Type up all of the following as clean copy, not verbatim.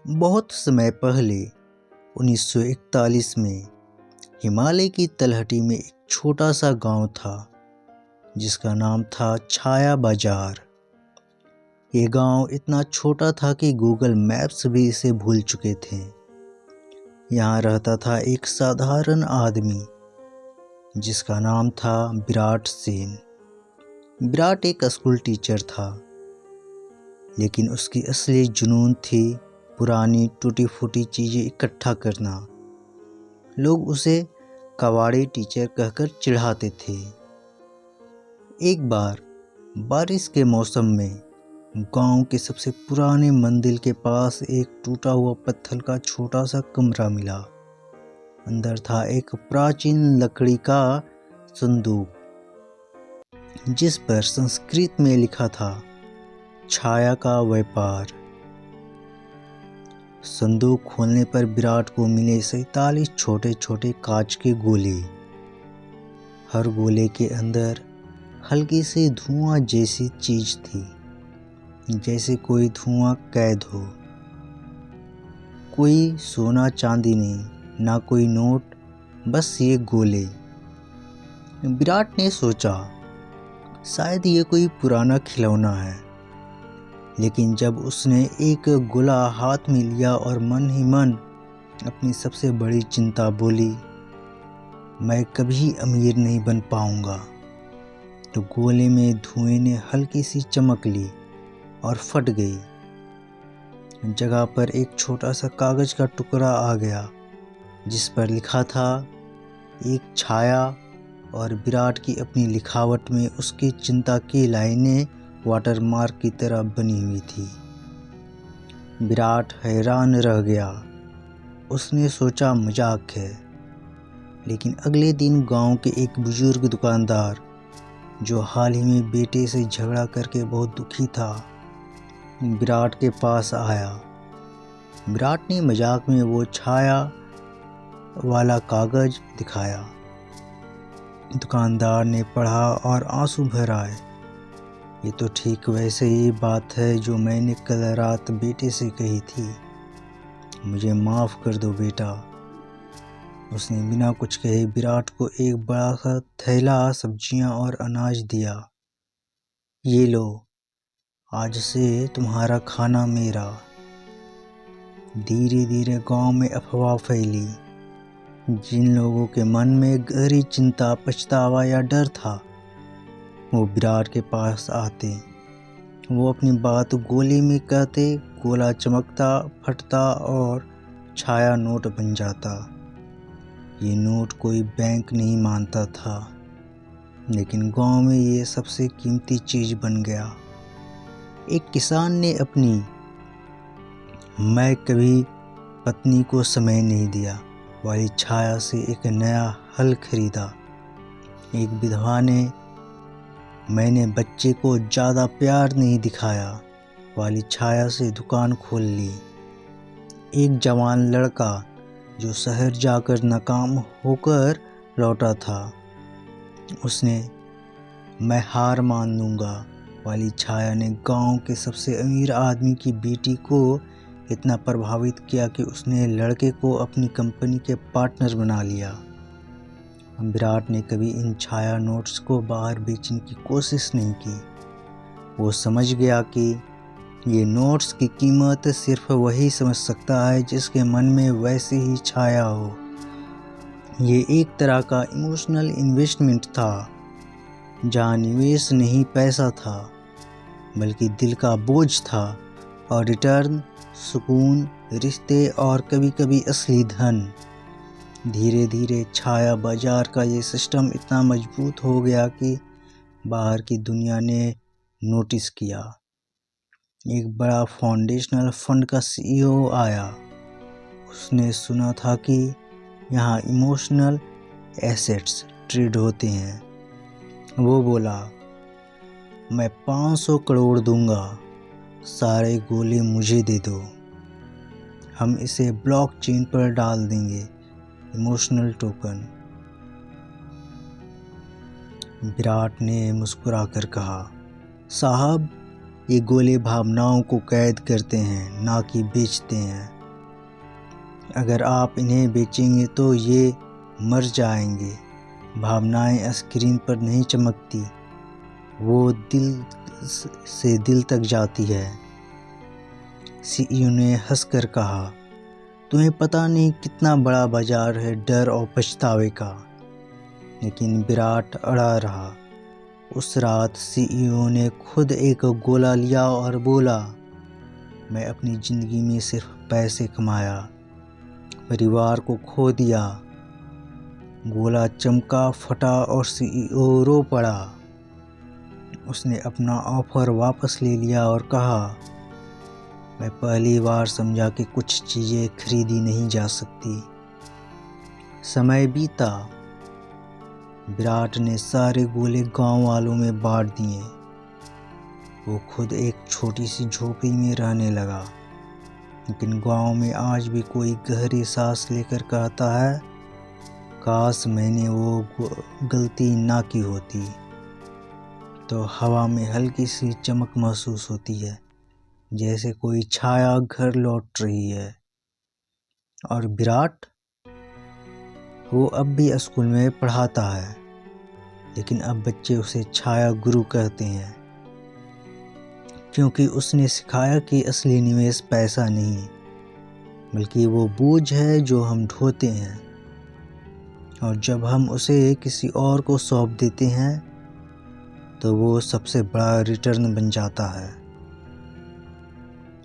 बहुत समय पहले 1941 में हिमालय की तलहटी में एक छोटा सा गांव था जिसका नाम था छाया बाजार। ये गांव इतना छोटा था कि गूगल मैप्स भी इसे भूल चुके थे। यहाँ रहता था एक साधारण आदमी जिसका नाम था विराट सेन। विराट एक स्कूल टीचर था, लेकिन उसकी असली जुनून थी पुरानी टूटी फूटी चीज़ें इकट्ठा करना। लोग उसे कबाड़ी टीचर कहकर चिढ़ाते थे। एक बार बारिश के मौसम में गांव के सबसे पुराने मंदिर के पास एक टूटा हुआ पत्थर का छोटा सा कमरा मिला। अंदर था एक प्राचीन लकड़ी का संदूक जिस पर संस्कृत में लिखा था छाया का व्यापार। संदूक खोलने पर विराट को मिले 47 छोटे छोटे कांच के गोले। हर गोले के अंदर हल्की सी धुआं जैसी चीज थी, जैसे कोई धुआं कैद हो। कोई सोना चांदी नहीं, ना कोई नोट, बस ये गोले। विराट ने सोचा शायद ये कोई पुराना खिलौना है, लेकिन जब उसने एक गोला हाथ में लिया और मन ही मन अपनी सबसे बड़ी चिंता बोली, मैं कभी अमीर नहीं बन पाऊंगा, तो गोले में धुएं ने हल्की सी चमक ली और फट गई। जगह पर एक छोटा सा कागज का टुकड़ा आ गया जिस पर लिखा था एक छाया, और विराट की अपनी लिखावट में उसकी चिंता की लाइनें वाटरमार्क की तरह बनी हुई थी। विराट हैरान रह गया। उसने सोचा मजाक है, लेकिन अगले दिन गांव के एक बुजुर्ग दुकानदार जो हाल ही में बेटे से झगड़ा करके बहुत दुखी था, विराट के पास आया। विराट ने मजाक में वो छाया वाला कागज दिखाया। दुकानदार ने पढ़ा और आंसू भर आए। ये तो ठीक वैसे ही बात है जो मैंने कल रात बेटे से कही थी। मुझे माफ़ कर दो बेटा। उसने बिना कुछ कहे विराट को एक बड़ा सा थैला सब्जियां और अनाज दिया। ये लो, आज से तुम्हारा खाना मेरा। धीरे धीरे गांव में अफवाह फैली। जिन लोगों के मन में गहरी चिंता, पछतावा या डर था, वो विराट के पास आते। वो अपनी बात गोली में कहते, गोला चमकता, फटता और छाया नोट बन जाता। ये नोट कोई बैंक नहीं मानता था, लेकिन गांव में ये सबसे कीमती चीज बन गया। एक किसान ने अपनी मैं कभी पत्नी को समय नहीं दिया वाली छाया से एक नया हल खरीदा। एक विधवा ने मैंने बच्चे को ज़्यादा प्यार नहीं दिखाया वाली छाया से दुकान खोल ली। एक जवान लड़का जो शहर जाकर नाकाम होकर लौटा था, उसने मैं हार मान लूँगा वाली छाया ने गांव के सबसे अमीर आदमी की बेटी को इतना प्रभावित किया कि उसने लड़के को अपनी कंपनी के पार्टनर बना लिया। विराट ने कभी इन छाया नोट्स को बाहर बेचने की कोशिश नहीं की। वो समझ गया कि ये नोट्स की कीमत सिर्फ वही समझ सकता है जिसके मन में वैसी ही छाया हो। ये एक तरह का इमोशनल इन्वेस्टमेंट था, जहाँ निवेश नहीं पैसा था, बल्कि दिल का बोझ था, और रिटर्न सुकून, रिश्ते और कभी कभी असली धन। धीरे धीरे छाया बाजार का ये सिस्टम इतना मजबूत हो गया कि बाहर की दुनिया ने नोटिस किया। एक बड़ा फाउंडेशनल फंड का सीईओ आया। उसने सुना था कि यहाँ इमोशनल एसेट्स ट्रेड होते हैं। वो बोला, मैं 500 करोड़ दूंगा, सारे गोले मुझे दे दो। हम इसे ब्लॉकचेन पर डाल देंगे, इमोशनल टोकन। विराट ने मुस्कुराकर कहा, साहब ये गोले भावनाओं को कैद करते हैं, ना कि बेचते हैं। अगर आप इन्हें बेचेंगे तो ये मर जाएंगे। भावनाएं स्क्रीन पर नहीं चमकती, वो दिल से दिल तक जाती है। सीईओ ने हंसकर कहा, तुम्हें पता नहीं कितना बड़ा बाजार है डर और पछतावे का। लेकिन विराट अड़ा रहा। उस रात सीईओ ने खुद एक गोला लिया और बोला, मैं अपनी ज़िंदगी में सिर्फ पैसे कमाया, परिवार को खो दिया। गोला चमका, फटा और सीईओ रो पड़ा। उसने अपना ऑफर वापस ले लिया और कहा, मैं पहली बार समझा कि कुछ चीज़ें खरीदी नहीं जा सकती। समय बीता। विराट ने सारे गोले गांव वालों में बांट दिए। वो खुद एक छोटी सी झोपड़ी में रहने लगा। लेकिन गांव में आज भी कोई गहरी सांस लेकर कहता है, काश मैंने वो गलती ना की होती। तो हवा में हल्की सी चमक महसूस होती है, जैसे कोई छाया घर लौट रही है। और विराट, वो अब भी स्कूल में पढ़ाता है, लेकिन अब बच्चे उसे छाया गुरु कहते हैं, क्योंकि उसने सिखाया कि असली निवेश पैसा नहीं, बल्कि वो बोझ है जो हम ढोते हैं। और जब हम उसे किसी और को सौंप देते हैं तो वो सबसे बड़ा रिटर्न बन जाता है।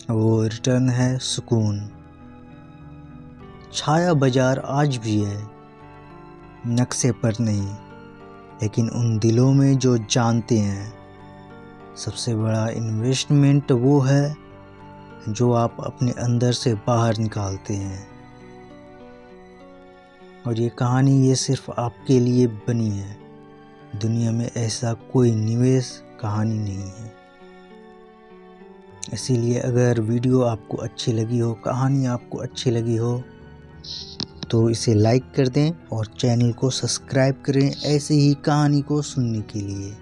वो रिटर्न है सुकून। छाया बाजार आज भी है, नक्शे पर नहीं, लेकिन उन दिलों में जो जानते हैं सबसे बड़ा इन्वेस्टमेंट वो है जो आप अपने अंदर से बाहर निकालते हैं। और ये कहानी ये सिर्फ आपके लिए बनी है। दुनिया में ऐसा कोई निवेश कहानी नहीं है। इसीलिए अगर वीडियो आपको अच्छी लगी हो, कहानी आपको अच्छी लगी हो, तो इसे लाइक कर दें और चैनल को सब्सक्राइब करें ऐसे ही कहानी को सुनने के लिए।